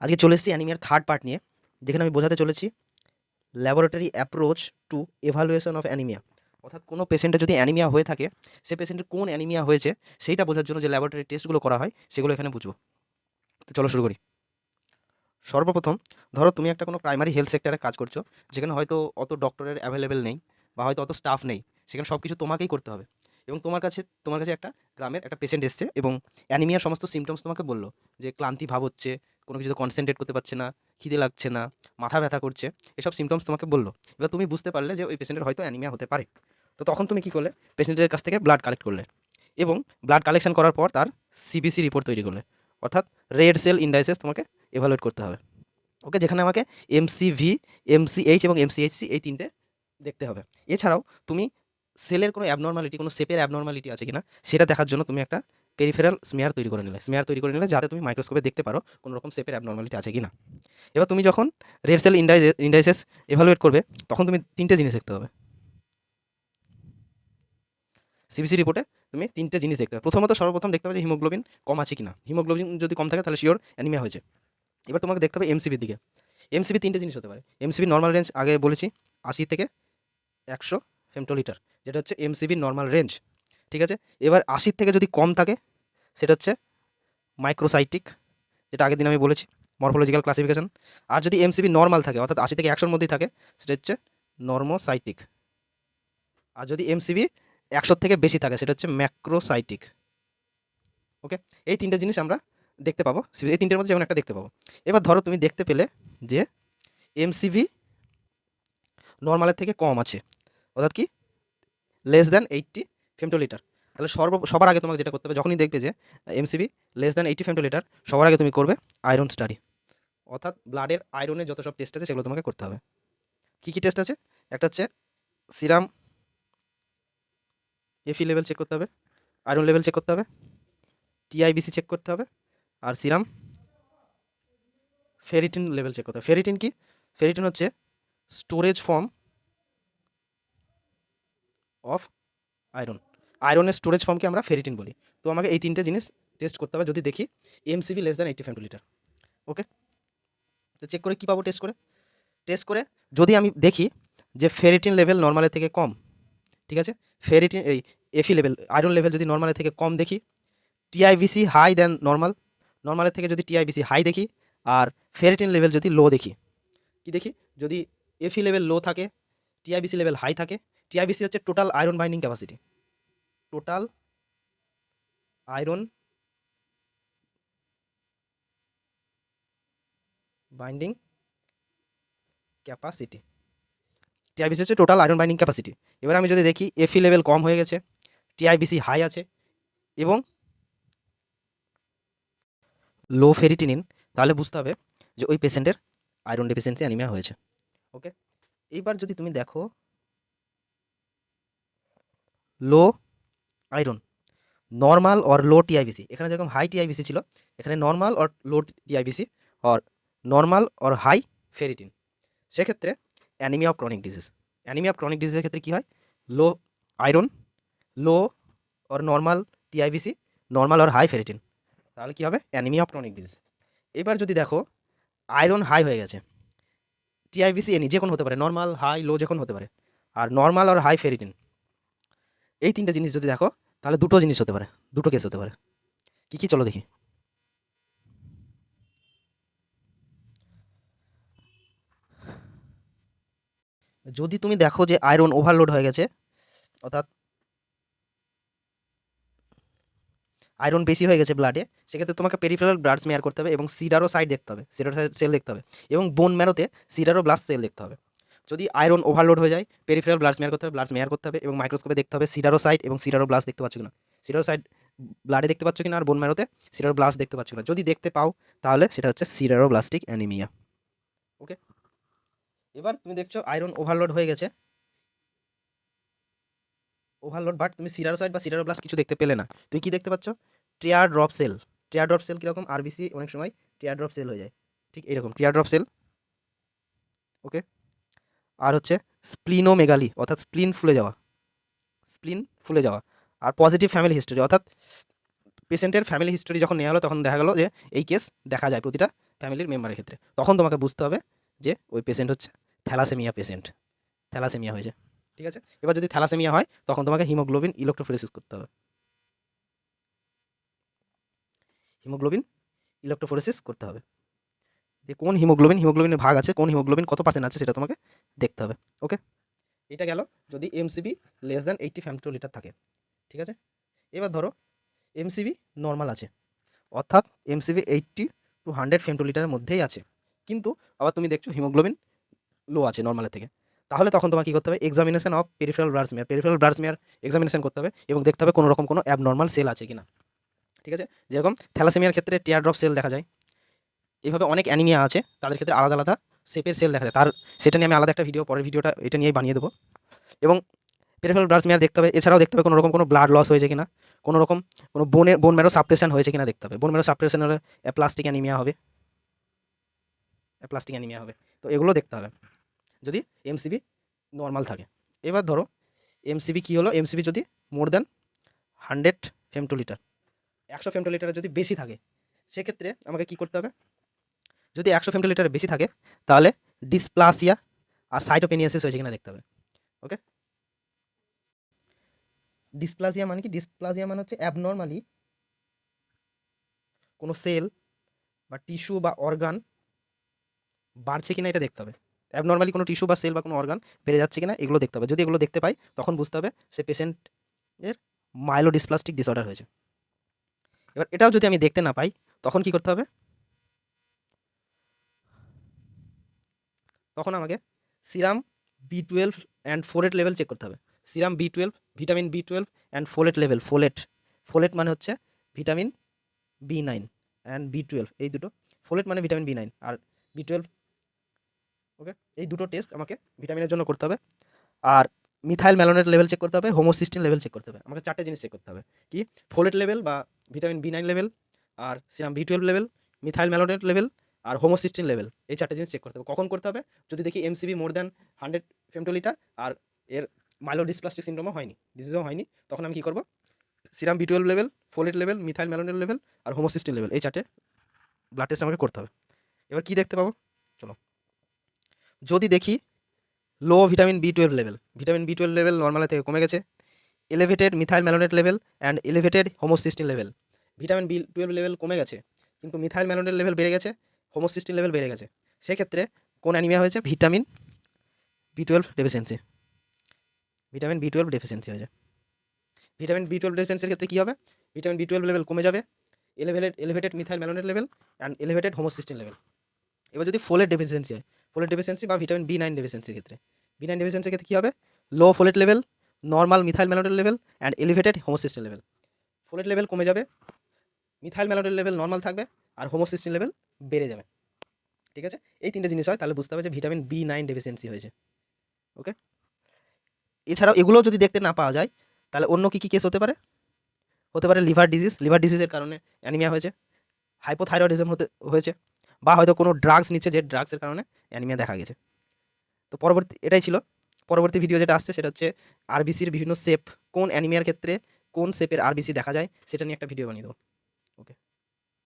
আজকে চলে এসেছি অ্যানিমিয়ার থার্ড পার্ট নিয়ে, যেখানে আমি বোঝাতে চলেছি laboratory approach to evaluation of anaemia. অর্থাৎ কোনো পেশেন্টের যদি অ্যানিমিয়া হয়ে থাকে, সে পেশেন্টের কোন অ্যানিমিয়া হয়েছে সেইটা বোঝার জন্য যে ল্যাবরেটরি টেস্টগুলো করা হয় সেগুলো এখানে বুঝবো। তো চলো শুরু করি। সর্বপ্রথম ধরো তুমি একটা কোনো প্রাইমারি হেলথ সেক্টরে কাজ করছো, যেখানে হয়তো অত ডক্টরের অ্যাভেলেবেল নেই বা হয়তো অত স্টাফ নেই, সেখানে সব কিছু তোমাকেই করতে হবে। এবং তোমার কাছে একটা গ্রামের একটা পেশেন্ট এসছে এবং অ্যানিমিয়ার সমস্ত সিমটমস তোমাকে বললো যে ক্লান্তি ভাব হচ্ছে, কোনো কিছুতে কনসেন্ট্রেট করতে পারছে না, খিদে লাগছে না, মাথা ব্যথা করছে, এসব সিমটমস তোমাকে বললো। এবার তুমি বুঝতে পারলে যে ওই পেশেন্টের হয়তো অ্যানিমিয়া হতে পারে। তো তখন তুমি কী করলে, পেশেন্টের কাছ থেকে ব্লাড কালেক্ট করলে এবং ব্লাড কালেকশন করার পর তার সিবিসি রিপোর্ট তৈরি করলে, অর্থাৎ রেড সেল ইন্ডাইসেস তোমাকে এভালুয়েট করতে হবে। ওকে, যেখানে আমাকে এমসিভি, এমসিএইচ এবং এমসিএইচসি এই তিনটে দেখতে হবে। এছাড়াও তুমি সেলের কোনো অ্যাবনর্মালিটি, কোনো শেপের অ্যাবনর্মালিটি আছে কিনা সেটা দেখার জন্য তুমি একটা পেরিফেরাল স্মেয়ার তৈরি করে নিলে যাতে তুমি মাইক্রোস্কোপে দেখতে পারো কোনো রকম শেপের অ্যাবনর্মালিটি আছে কিনা। এবার তুমি যখন রেড সেল ইন্ডাইসেস এভালুয়েট করবে, তখন তুমি তিনটে জিনিস দেখতে হবে। সিবিসি রিপোর্টে তুমি তিনটে জিনিস দেখতে হবে। সর্বপ্রথম দেখতে হবে যে হিমোগ্লোবিন কম আছে কিনা। হিমোগ্লোবিন যদি কম থাকে তাহলে শিওর অ্যানিমিয়া হয়েছে। এবার তোমাকে দেখতে হবে এমসিবির দিকে। এমসিবি তিনটে জিনিস হতে পারে। এমসিবি নর্মাল রেঞ্জ আগে বলেছি 80 থেকে 100 ফেমটোলিটার, যেটা হচ্ছে এমসিবির নর্মাল রেঞ্জ। ঠিক আছে, এবার 80 থেকে যদি কম থাকে সেটা হচ্ছে মাইক্রোসাইটিক, যেটা আগের দিন আমি বলেছি, মরফোলজিক্যাল ক্লাসিফিকেশন। আর যদি এমসিবি নর্মাল থাকে, অর্থাৎ 80 থেকে 100-র মধ্যেই থাকে, সেটা হচ্ছে নর্মোসাইটিক। আর যদি এমসিবি 100 থেকে বেশি থাকে সেটা হচ্ছে ম্যাক্রোসাইটিক। ওকে, এই তিনটে জিনিস আমরা দেখতে পাবো, এই তিনটের মধ্যে যেমন একটা দেখতে পাবো। এবার ধরো তুমি দেখতে পেলে যে এমসিভি নর্মালের থেকে কম আছে, অর্থাৎ কি লেস দ্যান 80 ফেমটোলিটার। তাহলে সবার আগে তোমাকে যেটা করতে হবে, যখনই দেখবে যে এমসিবি লেস দ্যান 80 ফেমটোলিটার, সবার আগে তুমি করবে আয়রন স্টাডি। অর্থাৎ ব্লাডের আয়রনের যত সব টেস্ট আছে সেগুলো তোমাকে করতে হবে। কী কী টেস্ট আছে? একটা হচ্ছে সিরাম এফি লেভেল চেক করতে হবে, আয়রন লেভেল চেক করতে হবে, টিআইবিসি চেক করতে হবে, আর সিরাম ফেরিটিন লেভেল চেক করতে হবে। ফেরিটিন কি? ফেরিটিন হচ্ছে স্টোরেজ ফর্ম অফ আয়রন। আয়রনের স্টোরেজ ফর্মকে আমরা ফেরিটিন বলি। তো আমাকে এই তিনটে জিনিস টেস্ট করতে হবে যদি দেখি এমসিভি লেস দ্যান 80 ফেমটোলিটার। ওকে, তো চেক করে কী পাবো? টেস্ট করে যদি আমি দেখি যে ফেরিটিন লেভেল নর্মালের থেকে কম, ঠিক আছে, ফেরিটিন এই এফি লেভেল আয়রন লেভেল যদি নর্মালের থেকে কম দেখি, টিআইবিসি হাই দেন নর্মালের থেকে যদি টিআইবিসি হাই দেখি, আর ফেরিটিন লেভেল যদি লো দেখি, কি দেখি? যদি এফি লেভেল লো থাকে, টিআইবিসি লেভেল হাই থাকে, টিআইবিসি হচ্ছে total iron binding capacity, total iron binding capacity, TIBC হচ্ছে টোটাল আয়রন বাইন্ডিং ক্যাপাসিটি। এবার আমি যদি দেখি এফি লেভেল কম হয়ে গেছে, টিআইবিসি হাই আছে এবং লো ফেরিটিনিন, তাহলে বুঝতে হবে যে ওই পেশেন্টের আয়রন ডেফিসিয়েন্সি অ্যানিমিয়া হয়েছে। ওকে, এইবার যদি তুমি দেখো low iron, normal or low TIBC, এখানে যেরকম হাই টিআইবিসি ছিল, এখানে normal or low TIBC or normal or high ferritin, সেক্ষেত্রে anaemia of chronic disease. Anaemia of chronic ডিজিজের ক্ষেত্রে কী হয়? Low iron, low or normal TIBC, normal or high ferritin, তাহলে কী হবে? Anaemia of chronic disease. এবার যদি দেখো আয়রন হাই হয়ে গেছে, টিআইবিসি এনি যে কোনো হতে পারে, নর্মাল হাই লো যে কোনো হতে পারে, আর নর্মাল আর হাই ফেরিটিন, এই তিনটে জিনিস যদি দেখো তাহলে দুটো জিনিস হতে পারে, দুটো কেস হতে পারে। কী কী? চলো দেখি। যদি তুমি দেখো যে আয়রন ওভারলোড হয়ে গেছে, অর্থাৎ আয়রন বেশি হয়ে গেছে ব্লাডে, সেক্ষেত্রে তোমাকে পেরিফেরাল ব্লাড স্মেয়ার করতে হবে এবং সিডারো সাইড দেখতে হবে, সিডারো সেল দেখতে হবে, এবং বোন ম্যারোতে সিডারো ব্লাস্ট সেল দেখতে হবে। যদি আয়রন ওভারলোড হয়ে যায়, পেরিফেরাল ব্লাড স্মেয়ার করতে হবে এবং মাইক্রোস্কোপে দেখতে হবে সিডারো সাইড এবং সিডারো ব্লাস্ট দেখতে পাচ্ছ কিনা। সিডারো সাইড ব্লাডে দেখতে পাচ্ছ কিনা, আর বোন ম্যারোতে সিডারো ব্লাস্ট দেখতে পাচ্ছ কিনা। যদি দেখতে পাও তাহলে সেটা হচ্ছে সিডারো ব্লাস্টিক অ্যানিমিয়া। ওকে, এবার তুমি দেখছো আয়রন ওভারলোড হয়ে গেছে, বাট তুমি সিডারোসাইট বা সিডারোব্লাস্ট কিছু দেখতে পেলে না। তুমি কি দেখতে পাচ্ছ? Tear drop cell. Tear drop cell কীরকম? আরবিসি অনেক সময় টিয়ার ড্রপ সেল হয়ে যায়, ঠিক এরকম টিয়ার ড্রপ সেল। ওকে, আর হচ্ছে স্প্লিনোমেগালি, অর্থাৎ স্প্লিন ফুলে যাওয়া। আর পজিটিভ ফ্যামিলি হিস্টোরি, অর্থাৎ পেশেন্টের ফ্যামিলি হিস্টোরি যখন নেওয়া হলো তখন দেখা গেলো যে এই কেস দেখা যায় প্রতিটা ফ্যামিলির মেম্বারের ক্ষেত্রে, তখন তোমাকে বুঝতে হবে যে ওই পেশেন্ট হচ্ছে থ্যালাসেমিয়া পেশেন্ট, থ্যালাসেমিয়া হয়েছে। ঠিক আছে, এবার যদি থ্যালাসেমিয়া হয় তখন তোমাকে হিমোগ্লোবিন ইলেক্ট্রোফোরেসিস করতে হবে, হিমোগ্লোবিন ইলেক্ট্রোফোরেসিস করতে হবে। যে কোন হিমোগ্লোবিনের ভাগ আছে, কোন হিমোগ্লোবিন কত পার্সেন্ট আছে সেটা তোমাকে দেখতে হবে। ওকে, এটা গেল যদি এমসিবি লেস দ্যান 80 ফেমটোলিটার থাকে। ঠিক আছে, এবার ধরো এমসিবি নর্মাল আছে, অর্থাৎ এমসিবি 80 to 100 ফেমটোলিটারের মধ্যেই আছে, কিন্তু আবার তুমি দেখছো হিমোগ্লোবিন লো আছে নর্মালের থেকে, তাহলে তখন তোমার কী করতে হবে, examination of peripheral blood smear, peripheral blood smear examination করতে হবে এবং দেখতে হবে কোনো রকম কোনো অ্যাবনর্মাল সেল আছে কিনা। ঠিক আছে, যেরকম থ্যালাসেমিয়ার ক্ষেত্রে টিয়ার ড্রপ সেল দেখা যায়, এইভাবে অনেক অ্যানিমিয়া আছে তাদের ক্ষেত্রে আলাদা আলাদা শেপের সেল দেখা যায়, তার সেটা নিয়ে আমি আলাদা একটা ভিডিও, পরের ভিডিওটা এটা নিয়েই বানিয়ে দেবো। এবং পেরিফেরাল ব্লাড স্মিয়ার দেখতে হবে, এছাড়াও দেখতে হবে কোনো রকম কোনো ব্লাড লস হয়েছে কিনা, কোনো রকম কোনো বোন ম্যারো সাপ্রেশন হয়েছে কিনা দেখতে হবে। বোন ম্যারো সাপ্রেশন হলে অ্যাপ্লাস্টিক অ্যানিমিয়া হবে, অ্যাপ্লাস্টিক অ্যানিমিয়া হবে, তো এগুলো দেখতে হবে যদি এমসিবি নর্মাল থাকে। এবার ধরো এমসিবি কী হলো, এমসিবি যদি মোর দ্যান 100 ফেমটোলিটার, 100 ফেমটোলিটারের যদি বেশি থাকে, সেক্ষেত্রে আমাকে কী করতে হবে, যদি 100 ফেমটোলিটারের বেশি থাকে তাহলে ডিসপ্লাসিয়া আর সাইটোপেনিয়াসিস হয়েছে কিনা দেখতে হবে। ওকে, ডিসপ্লাসিয়া মানে কি, ডিসপ্লাসিয়া মানে হচ্ছে অ্যাবনর্মালি কোনো সেল বা টিস্যু বা অর্গান বাড়ছে কিনা এটা দেখতে হবে, অ্যাবনর্মালি কোনো টিস্যু বা সেল বা কোনো অর্গান বেড়ে যাচ্ছে কিনা এগুলো দেখতে হবে। যদি এগুলো দেখতে পাই তখন বুঝতে হবে সে পেশেন্টের মাইলোডিসপ্লাস্টিক ডিসঅর্ডার হয়েছে। এবার এটাও যদি আমি দেখতে না পাই তখন কি করতে হবে, তখন আমাকে serum B12 and folate level check করতে হবে। Serum B12, vitamin B12 and folate level, folate মানে হচ্ছে ভিটামিন B9 অ্যান্ড B12, এই দুটো, ফোলেট মানে ভিটামিন B9 আর B12। ওকে, এই দুটো টেস্ট আমাকে ভিটামিনের জন্য করতে হবে। আর মিথাইল ম্যালোনেট লেভেল চেক করতে হবে, হোমোসিস্টিন লেভেল চেক করতে হবে। আমাকে 4টে জিনিস চেক করতে হবে, কি, ফোলেট লেভেল বা ভিটামিন B9 লেভেল, আর serum B12 level, methyl malonate level আর হোমোসিস্টিন লেভেল, এই 4টে জিনিস চেক করতে হবে। কখন করতে হবে, যদি দেখি এমসিবি মোর দ্যান 100 ফেমটোলিটার আর এর মাইলোডিসপ্লাস্টিক সিন্ড্রোমও হয়নি, ডিজিজও হয়নি, তখন আমি কী করবো, serum B12 level, folate level, methyl malonate level আর হোমোসিস্টিন লেভেল, এই 4টে ব্লাড টেস্ট আমাকে করতে হবে। এবার কী দেখতে পাবো, চলো, যদি দেখি low vitamin B12 level, vitamin B12 level নর্মালের থেকে কমে গেছে, elevated methyl malonate level and elevated homocysteine level, vitamin B12 level কমে গেছে কিন্তু মিথাইল ম্যালোনেট লেভেল বেড়ে গেছে, হোমোসিস্টিন লেভেল বেড়ে গেছে, সেক্ষেত্রে কোন অ্যানিমিয়া হয়েছে, vitamin B12 deficiency, vitamin B12 deficiency হয়েছে। ভিটামিন B12 ডেফিসিয়েন্সির ক্ষেত্রে কী হবে, ভিটামিন B12 লেভেল কমে যাবে, elevated methyl malonate level and elevated homocysteine level. এবার যদি ফোলেট ডেফিসিয়েন্সি হয়, ফোলেট ডেফিসিয়েন্সি বা ভিটামিন B9 ডেফিসিয়েন্সির ক্ষেত্রে, B9 ডেফিসিয়েন্সির ক্ষেত্রে কী হবে, low folate level, normal methyl malonate level and elevated homocysteine level. Folate level কমে যাবে, মিথাইল ম্যালোনেট লেভেল নর্মাল থাকবে আর হোমোসিস্টিন লেভেল বেড়ে যাবে। ঠিক আছে, এই 3টে জিনিস হয়, তাহলে বুঝতে হবে যে ভিটামিন B9 ডেফিসিয়েন্সি হয়েছে। ওকে, এছাড়াও এগুলো যদি দেখতে না পাওয়া যায় তাহলে অন্য কী কী কেস হতে পারে, হতে পারে লিভার ডিজিজ, লিভার ডিজিজের কারণে অ্যানিমিয়া হয়েছে, হাইপোথাইরয়েডিজম হয়েছে, বা হয়তো কোনো ড্রাগস নিচ্ছে যে ড্রাগসের কারণে অ্যানিমিয়া দেখা গেছে। তো এটাই ছিল। পরবর্তী ভিডিও যেটা আসছে সেটা হচ্ছে আরবিসির বিভিন্ন শেপ, কোন অ্যানিমিয়ার ক্ষেত্রে কোন শেপের আরবিসি দেখা যায় সেটা নিয়ে একটা ভিডিও বানিয়ে দেবো।